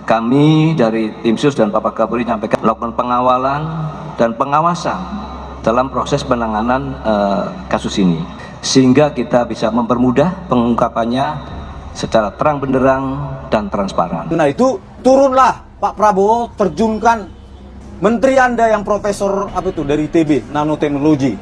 Kami dari tim sus dan Bapak Kapolri menyampaikan melakukan pengawalan dan pengawasan dalam proses penanganan kasus ini, sehingga kita bisa mempermudah pengungkapannya secara terang benderang dan transparan. Nah itu turunlah Pak Prabowo, terjunkan menteri Anda yang profesor dari ITB nanoteknologi,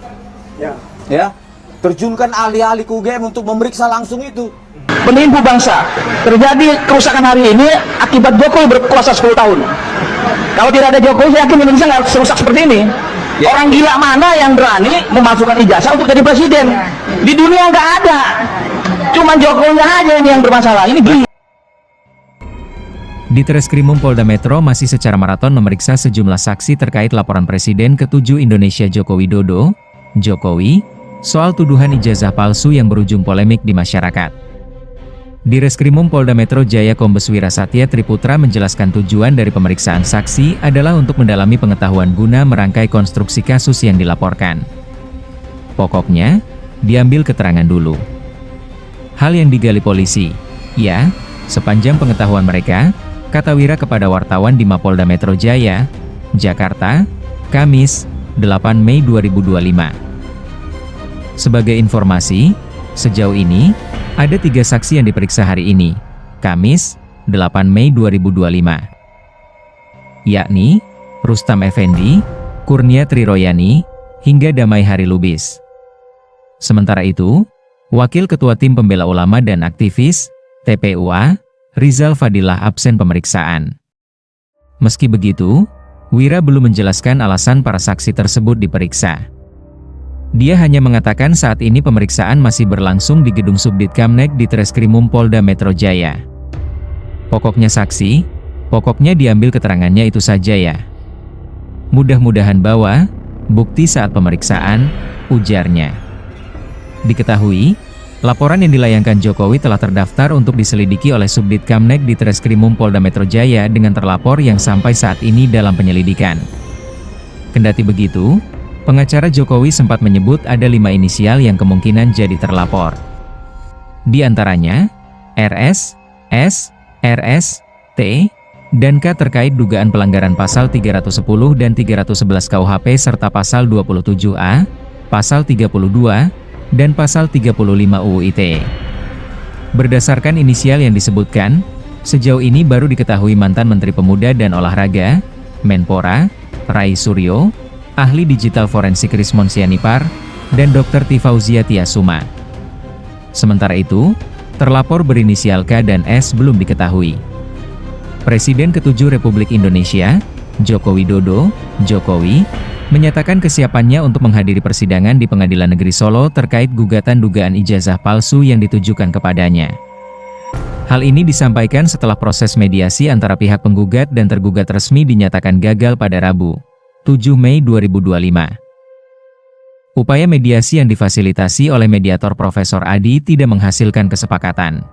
ya, terjunkan ahli-ahli UGM untuk memeriksa langsung itu. Menipu bangsa. Terjadi kerusakan hari ini akibat Jokowi berkuasa 10 tahun. Kalau tidak ada Jokowi, saya yakin Indonesia nggak serusak seperti ini. Orang gila mana yang berani memasukkan ijazah untuk jadi presiden? Di dunia nggak ada. Cuma Jokowi aja ini yang bermasalah. Ini gila. Ditreskrimum Polda Metro masih secara maraton memeriksa sejumlah saksi terkait laporan Presiden ke-7 Indonesia Joko Widodo, Jokowi, soal tuduhan ijazah palsu yang berujung polemik di masyarakat. Direskrimum Polda Metro Jaya Kombes Wira Satya Triputra menjelaskan tujuan dari pemeriksaan saksi adalah untuk mendalami pengetahuan guna merangkai konstruksi kasus yang dilaporkan. Pokoknya, diambil keterangan dulu. Hal yang digali polisi, ya, sepanjang pengetahuan mereka, kata Wira kepada wartawan di Mapolda Metro Jaya, Jakarta, Kamis, 8 Mei 2025. Sebagai informasi, sejauh ini, ada 3 saksi yang diperiksa hari ini, Kamis, 8 Mei 2025. Yakni, Rustam Effendi, Kurnia Triroyani, hingga Damai Hari Lubis. Sementara itu, Wakil Ketua Tim Pembela Ulama dan Aktivis, TPUA, Rizal Fadilah absen pemeriksaan. Meski begitu, Wira belum menjelaskan alasan para saksi tersebut diperiksa. Dia hanya mengatakan saat ini pemeriksaan masih berlangsung di Gedung Subdit Kamnek di Treskrimum Polda Metro Jaya. Pokoknya saksi, pokoknya diambil keterangannya itu saja ya. Mudah-mudahan bawa bukti saat pemeriksaan, ujarnya. Diketahui, laporan yang dilayangkan Jokowi telah terdaftar untuk diselidiki oleh Subdit Kamnek di Treskrimum Polda Metro Jaya dengan terlapor yang sampai saat ini dalam penyelidikan. Kendati begitu, pengacara Jokowi sempat menyebut ada 5 inisial yang kemungkinan jadi terlapor. Di antaranya, RS, S, RS, T, dan K terkait dugaan pelanggaran pasal 310 dan 311 KUHP serta pasal 27A, pasal 32, dan pasal 35 UU ITE. Berdasarkan inisial yang disebutkan, sejauh ini baru diketahui mantan Menteri Pemuda dan Olahraga, Menpora, Rai Suryo, ahli digital forensik Rismon Sianipar, dan Dr. Tifauzia Tiasuma. Sementara itu, terlapor berinisial K dan S belum diketahui. Presiden ke-7 Republik Indonesia, Joko Widodo, Jokowi, menyatakan kesiapannya untuk menghadiri persidangan di Pengadilan Negeri Solo terkait gugatan dugaan ijazah palsu yang ditujukan kepadanya. Hal ini disampaikan setelah proses mediasi antara pihak penggugat dan tergugat resmi dinyatakan gagal pada Rabu, 7 Mei 2025. Upaya mediasi yang difasilitasi oleh mediator Profesor Adi tidak menghasilkan kesepakatan.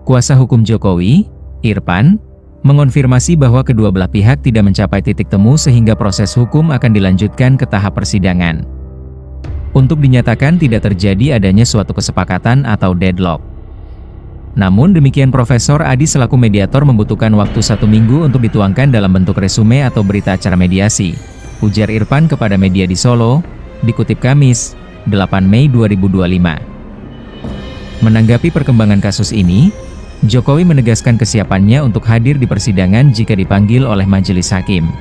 Kuasa hukum Jokowi, Irfan, mengonfirmasi bahwa kedua belah pihak tidak mencapai titik temu sehingga proses hukum akan dilanjutkan ke tahap persidangan. Untuk dinyatakan tidak terjadi adanya suatu kesepakatan atau deadlock. Namun demikian Profesor Adi selaku mediator membutuhkan waktu 1 minggu untuk dituangkan dalam bentuk resume atau berita acara mediasi, ujar Irfan kepada media di Solo, dikutip Kamis, 8 Mei 2025. Menanggapi perkembangan kasus ini, Jokowi menegaskan kesiapannya untuk hadir di persidangan jika dipanggil oleh majelis hakim.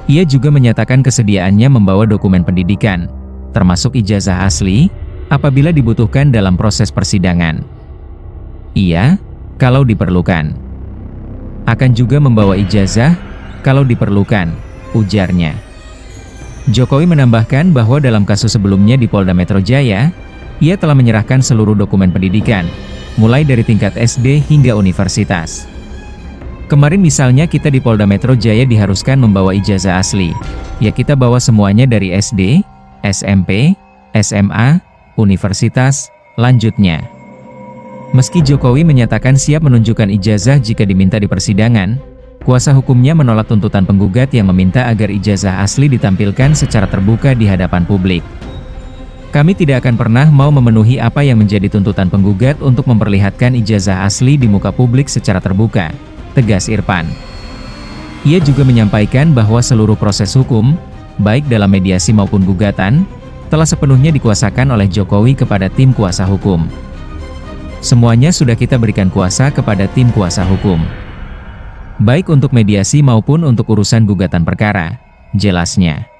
Ia juga menyatakan kesediaannya membawa dokumen pendidikan, termasuk ijazah asli, apabila dibutuhkan dalam proses persidangan. Ia, kalau diperlukan, akan juga membawa ijazah, kalau diperlukan, ujarnya. Jokowi menambahkan bahwa dalam kasus sebelumnya di Polda Metro Jaya, ia telah menyerahkan seluruh dokumen pendidikan, mulai dari tingkat SD hingga universitas. Kemarin misalnya kita di Polda Metro Jaya diharuskan membawa ijazah asli, ya kita bawa semuanya dari SD, SMP, SMA, universitas, lanjutnya. Meski Jokowi menyatakan siap menunjukkan ijazah jika diminta di persidangan, kuasa hukumnya menolak tuntutan penggugat yang meminta agar ijazah asli ditampilkan secara terbuka di hadapan publik. Kami tidak akan pernah mau memenuhi apa yang menjadi tuntutan penggugat untuk memperlihatkan ijazah asli di muka publik secara terbuka, tegas Irfan. Ia juga menyampaikan bahwa seluruh proses hukum, baik dalam mediasi maupun gugatan, telah sepenuhnya dikuasakan oleh Jokowi kepada tim kuasa hukum. Semuanya sudah kita berikan kuasa kepada tim kuasa hukum, baik untuk mediasi maupun untuk urusan gugatan perkara, jelasnya.